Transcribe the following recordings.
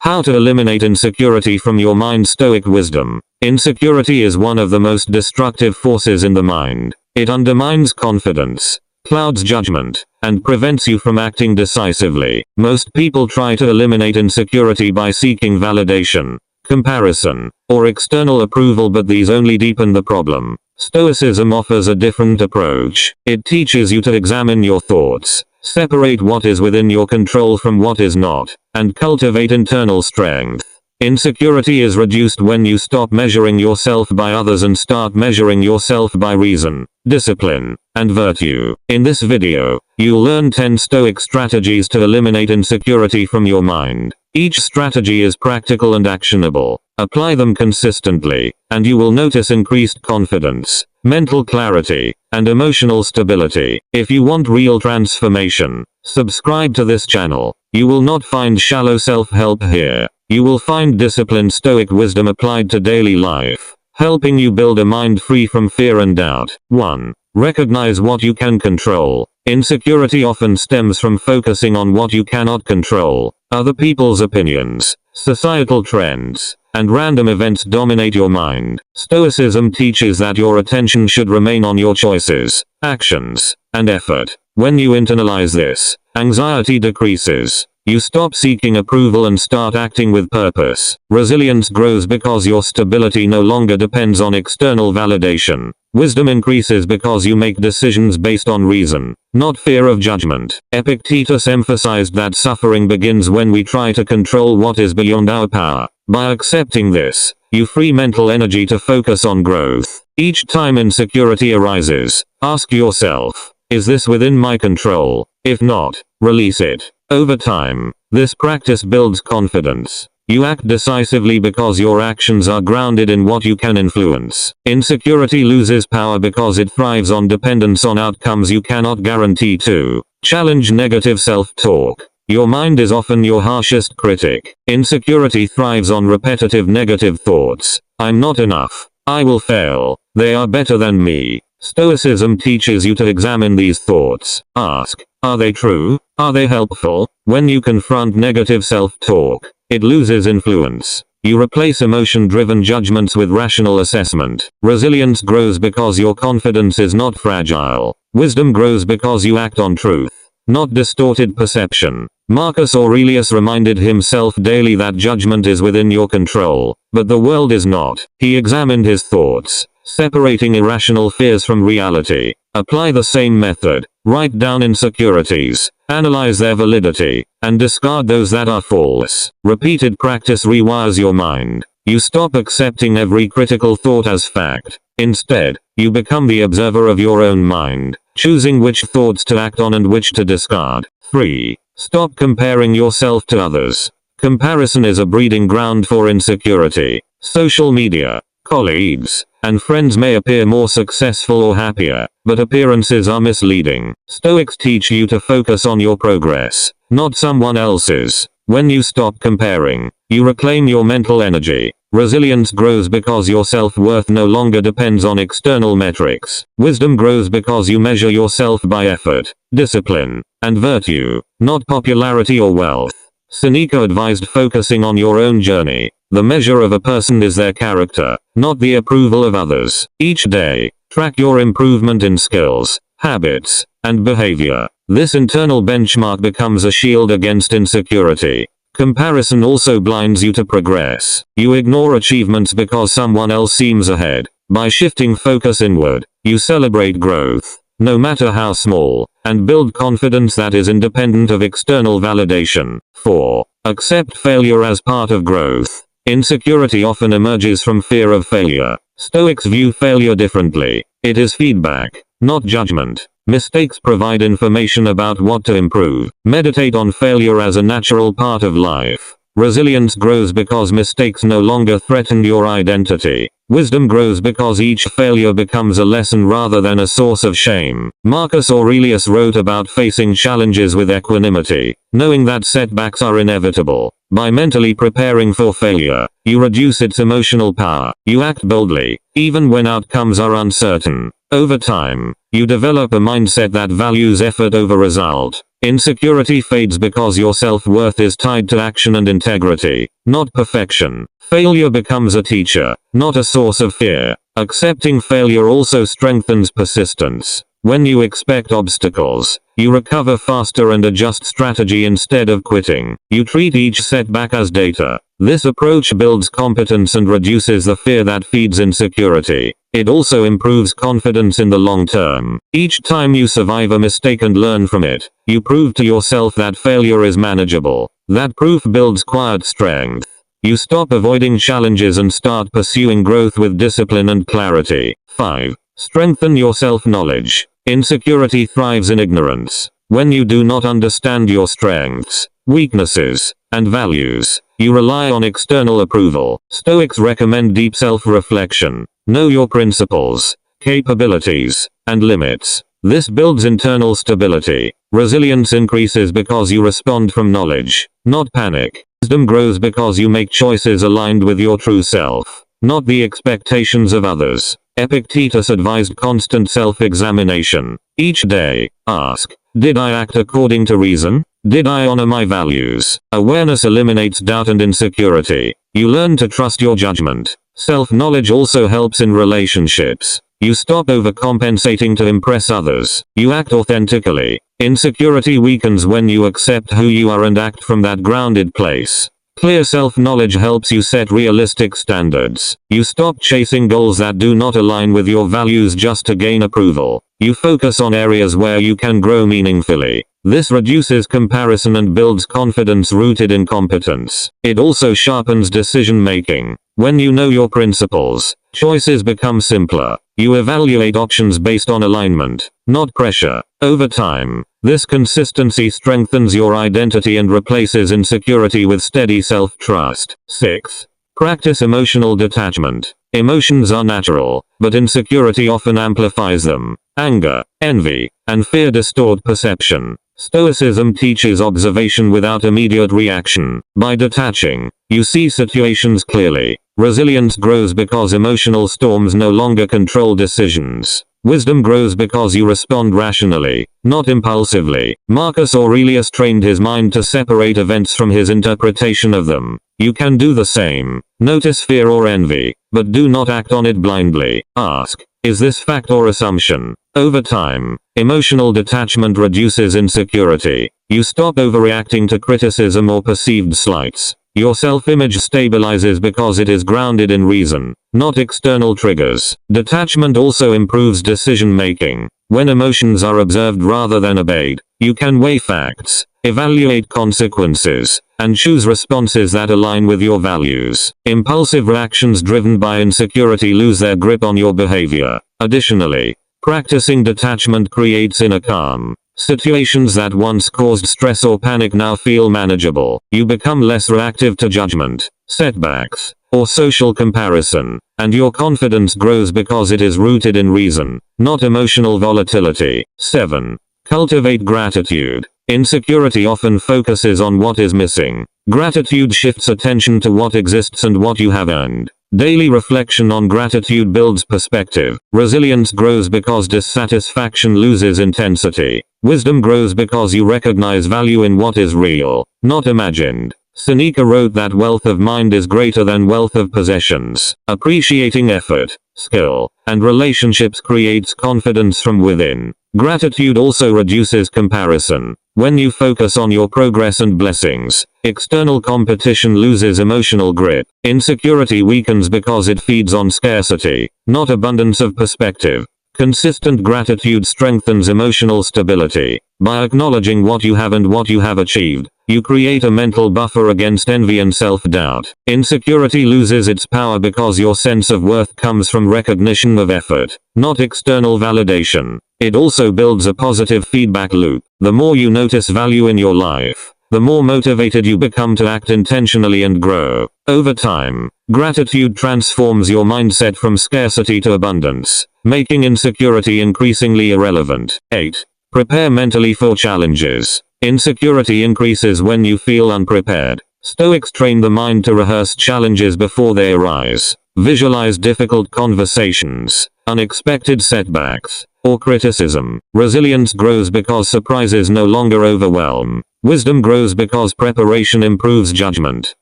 How to eliminate insecurity from your mind. Stoic wisdom. Insecurity is one of the most destructive forces in the mind. It undermines confidence, clouds judgment, and prevents you from acting decisively. Most people try to eliminate insecurity by seeking validation, comparison, or external approval, but these only deepen the problem. Stoicism offers a different approach. It teaches you to examine your thoughts, separate what is within your control from what is not, and cultivate internal strength. Insecurity is reduced when you stop measuring yourself by others and start measuring yourself by reason, discipline, and virtue. In this video, you'll learn 10 Stoic strategies to eliminate insecurity from your mind. Each strategy is practical and actionable. Apply them consistently, and you will notice increased confidence, mental clarity, and emotional stability. If you want real transformation, subscribe to this channel. You will not find shallow self-help here. You will find disciplined Stoic wisdom applied to daily life, helping you build a mind free from fear and doubt. 1. Recognize what you can control. Insecurity often stems from focusing on what you cannot control. Other people's opinions, societal trends, and random events dominate your mind. Stoicism teaches that your attention should remain on your choices, actions, and effort. When you internalize this, anxiety decreases. You stop seeking approval and start acting with purpose. Resilience grows because your stability no longer depends on external validation. Wisdom increases because you make decisions based on reason, not fear of judgment. Epictetus emphasized that suffering begins when we try to control what is beyond our power. By accepting this, you free mental energy to focus on growth. Each time insecurity arises, ask yourself, is this within my control? If not, release it. Over time, this practice builds confidence. You act decisively because your actions are grounded in what you can influence. Insecurity loses power because it thrives on dependence on outcomes you cannot guarantee. 2. Challenge negative self-talk. Your mind is often your harshest critic. Insecurity thrives on repetitive negative thoughts. I'm not enough. I will fail. They are better than me. Stoicism teaches you to examine these thoughts. Ask, are they true? Are they helpful? When you confront negative self-talk, it loses influence. You replace emotion-driven judgments with rational assessment. Resilience grows because your confidence is not fragile. Wisdom grows because you act on truth, not distorted perception. Marcus Aurelius reminded himself daily that judgment is within your control, but the world is not. He examined his thoughts, separating irrational fears from reality. Apply the same method. Write down insecurities, analyze their validity, and discard those that are false. Repeated practice rewires your mind. You stop accepting every critical thought as fact. Instead, you become the observer of your own mind, choosing which thoughts to act on and which to discard. 3. Stop comparing yourself to others. Comparison is a breeding ground for insecurity. Social media, colleagues, and friends may appear more successful or happier, but appearances are misleading. Stoics teach you to focus on your progress, not someone else's. When you stop comparing, you reclaim your mental energy. Resilience grows because your self-worth no longer depends on external metrics. Wisdom grows because you measure yourself by effort, discipline, and virtue, not popularity or wealth. Seneca advised focusing on your own journey. The measure of a person is their character, not the approval of others. Each day, track your improvement in skills, habits, and behavior. This internal benchmark becomes a shield against insecurity. Comparison also blinds you to progress. You ignore achievements because someone else seems ahead. By shifting focus inward, you celebrate growth, no matter how small, and build confidence that is independent of external validation. 4. Accept failure as part of growth. Insecurity often emerges from fear of failure. Stoics view failure differently. It is feedback, not judgment. Mistakes provide information about what to improve. Meditate on failure as a natural part of life. Resilience grows because mistakes no longer threaten your identity. Wisdom grows because each failure becomes a lesson rather than a source of shame. Marcus Aurelius wrote about facing challenges with equanimity, knowing that setbacks are inevitable. By mentally preparing for failure, you reduce its emotional power. You act boldly, even when outcomes are uncertain. Over time, you develop a mindset that values effort over result. Insecurity fades because your self-worth is tied to action and integrity, not perfection. Failure becomes a teacher, not a source of fear. Accepting failure also strengthens persistence. When you expect obstacles, you recover faster and adjust strategy instead of quitting. You treat each setback as data. This approach builds competence and reduces the fear that feeds insecurity. It also improves confidence in the long term. Each time you survive a mistake and learn from it, you prove to yourself that failure is manageable. That proof builds quiet strength. You stop avoiding challenges and start pursuing growth with discipline and clarity. 5. Strengthen your self-knowledge. Insecurity thrives in ignorance. When you do not understand your strengths, weaknesses, and values, you rely on external approval. Stoics recommend deep self-reflection. Know your principles, capabilities, and limits. This builds internal stability. Resilience increases because you respond from knowledge, not panic. Wisdom grows because you make choices aligned with your true self, not the expectations of others. Epictetus advised constant self-examination. Each day, ask, did I act according to reason? Did I honor my values? Awareness eliminates doubt and insecurity. You learn to trust your judgment. Self-knowledge also helps in relationships. You stop overcompensating to impress others. You act authentically. Insecurity weakens when you accept who you are and act from that grounded place. Clear self-knowledge helps you set realistic standards. You stop chasing goals that do not align with your values just to gain approval. You focus on areas where you can grow meaningfully. This reduces comparison and builds confidence rooted in competence. It also sharpens decision-making. When you know your principles, choices become simpler. You evaluate options based on alignment, not pressure. Over time, this consistency strengthens your identity and replaces insecurity with steady self-trust. 6. Practice emotional detachment. Emotions are natural, but insecurity often amplifies them. Anger, envy, and fear distort perception. Stoicism teaches observation without immediate reaction. By detaching, you see situations clearly. Resilience grows because emotional storms no longer control decisions. Wisdom grows because you respond rationally, not impulsively. Marcus Aurelius trained his mind to separate events from his interpretation of them. You can do the same. Notice fear or envy, but do not act on it blindly. Ask, is this fact or assumption? Over time, emotional detachment reduces insecurity. You stop overreacting to criticism or perceived slights. Your self-image stabilizes because it is grounded in reason, not external triggers. Detachment also improves decision-making. When emotions are observed rather than obeyed, you can weigh facts, evaluate consequences, and choose responses that align with your values. Impulsive reactions driven by insecurity lose their grip on your behavior. Additionally, practicing detachment creates inner calm. Situations that once caused stress or panic now feel manageable. You become less reactive to judgment, setbacks, or social comparison, and your confidence grows because it is rooted in reason, not emotional volatility. 7. Cultivate gratitude. Insecurity often focuses on what is missing. Gratitude shifts attention to what exists and what you have earned. Daily reflection on gratitude builds perspective. Resilience grows because dissatisfaction loses intensity. Wisdom grows because you recognize value in what is real, not imagined. Seneca wrote that wealth of mind is greater than wealth of possessions. Appreciating effort, skill, and relationships creates confidence from within. Gratitude also reduces comparison. When you focus on your progress and blessings, external competition loses emotional grip. Insecurity weakens because it feeds on scarcity, not abundance of perspective. Consistent gratitude strengthens emotional stability. By acknowledging what you have and what you have achieved, you create a mental buffer against envy and self-doubt. Insecurity loses its power because your sense of worth comes from recognition of effort, not external validation. It also builds a positive feedback loop. The more you notice value in your life, the more motivated you become to act intentionally and grow. Over time, gratitude transforms your mindset from scarcity to abundance, making insecurity increasingly irrelevant. 8. Prepare mentally for challenges. Insecurity increases when you feel unprepared. Stoics train the mind to rehearse challenges before they arise. Visualize difficult conversations, unexpected setbacks, or criticism. Resilience grows because surprises no longer overwhelm. Wisdom grows because preparation improves judgment.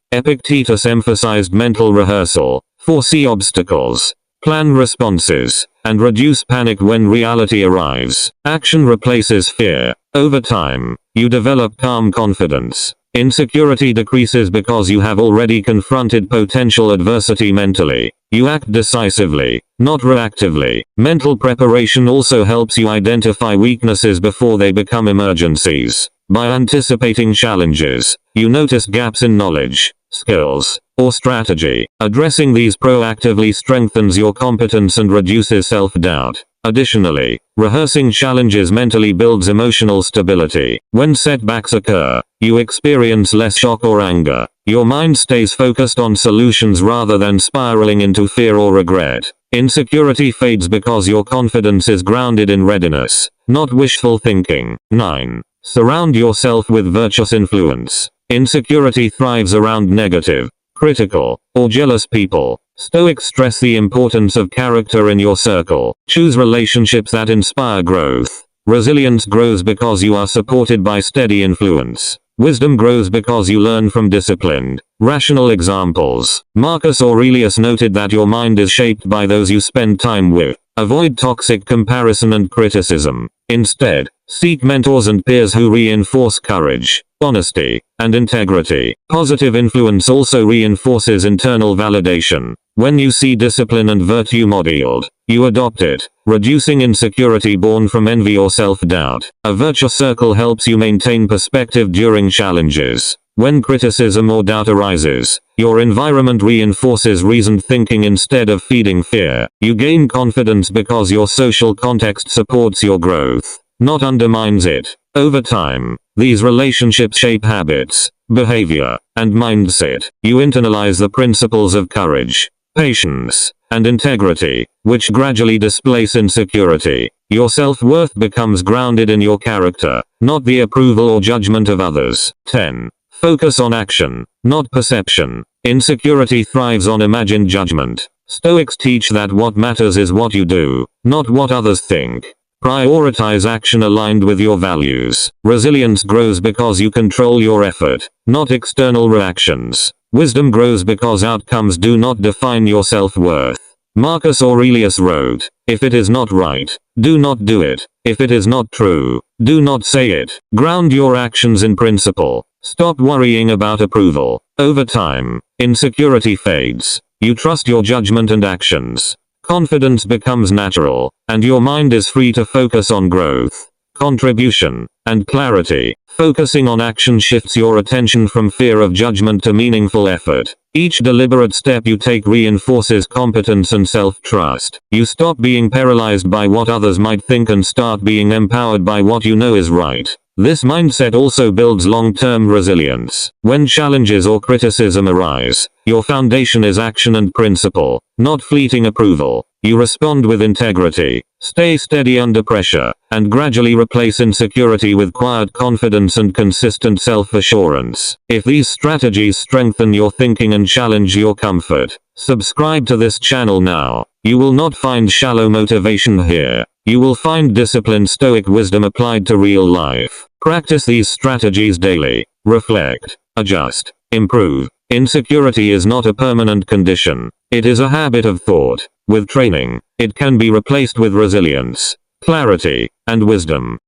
Epictetus emphasized mental rehearsal, foresee obstacles, plan responses, and reduce panic when reality arrives. Action replaces fear. Over time, you develop calm confidence. Insecurity decreases because you have already confronted potential adversity mentally. You act decisively, not reactively. Mental preparation also helps you identify weaknesses before they become emergencies. By anticipating challenges, you notice gaps in knowledge, skills, or strategy. Addressing these proactively strengthens your competence and reduces self-doubt. Additionally, rehearsing challenges mentally builds emotional stability. When setbacks occur, you experience less shock or anger. Your mind stays focused on solutions rather than spiraling into fear or regret. Insecurity fades because your confidence is grounded in readiness, not wishful thinking. 9. Surround yourself with virtuous influence. Insecurity thrives around negative, critical, or jealous people. Stoics stress the importance of character in your circle. Choose relationships that inspire growth. Resilience grows because you are supported by steady influence. Wisdom grows because you learn from disciplined, rational examples. Marcus Aurelius noted that your mind is shaped by those you spend time with. Avoid toxic comparison and criticism. Instead, seek mentors and peers who reinforce courage, honesty, and integrity. Positive influence also reinforces internal validation. When you see discipline and virtue modeled, you adopt it, reducing insecurity born from envy or self-doubt. A virtuous circle helps you maintain perspective during challenges. When criticism or doubt arises, your environment reinforces reasoned thinking instead of feeding fear. You gain confidence because your social context supports your growth, not undermines it. Over time, these relationships shape habits, behavior, and mindset. You internalize the principles of courage, patience, and integrity, which gradually displace insecurity. Your self-worth becomes grounded in your character, not the approval or judgment of others. 10. Focus on action, not perception. Insecurity thrives on imagined judgment. Stoics teach that what matters is what you do, not what others think. Prioritize action aligned with your values. Resilience grows because you control your effort, not external reactions. Wisdom grows because outcomes do not define your self-worth. Marcus Aurelius wrote, "If it is not right, do not do it. If it is not true, do not say it." Ground your actions in principle. Stop worrying about approval. Over time, insecurity fades. You trust your judgment and actions. Confidence becomes natural, and your mind is free to focus on growth, contribution, and clarity. Focusing on action shifts your attention from fear of judgment to meaningful effort. Each deliberate step you take reinforces competence and self-trust. You stop being paralyzed by what others might think and start being empowered by what you know is right. This mindset also builds long-term resilience. When challenges or criticism arise, your foundation is action and principle, not fleeting approval. You respond with integrity, stay steady under pressure, and gradually replace insecurity with quiet confidence and consistent self-assurance. If these strategies strengthen your thinking and challenge your comfort, subscribe to this channel now. You will not find shallow motivation here. You will find disciplined Stoic wisdom applied to real life. Practice these strategies daily. Reflect, adjust, improve. Insecurity is not a permanent condition. It is a habit of thought. With training, it can be replaced with resilience, clarity, and wisdom.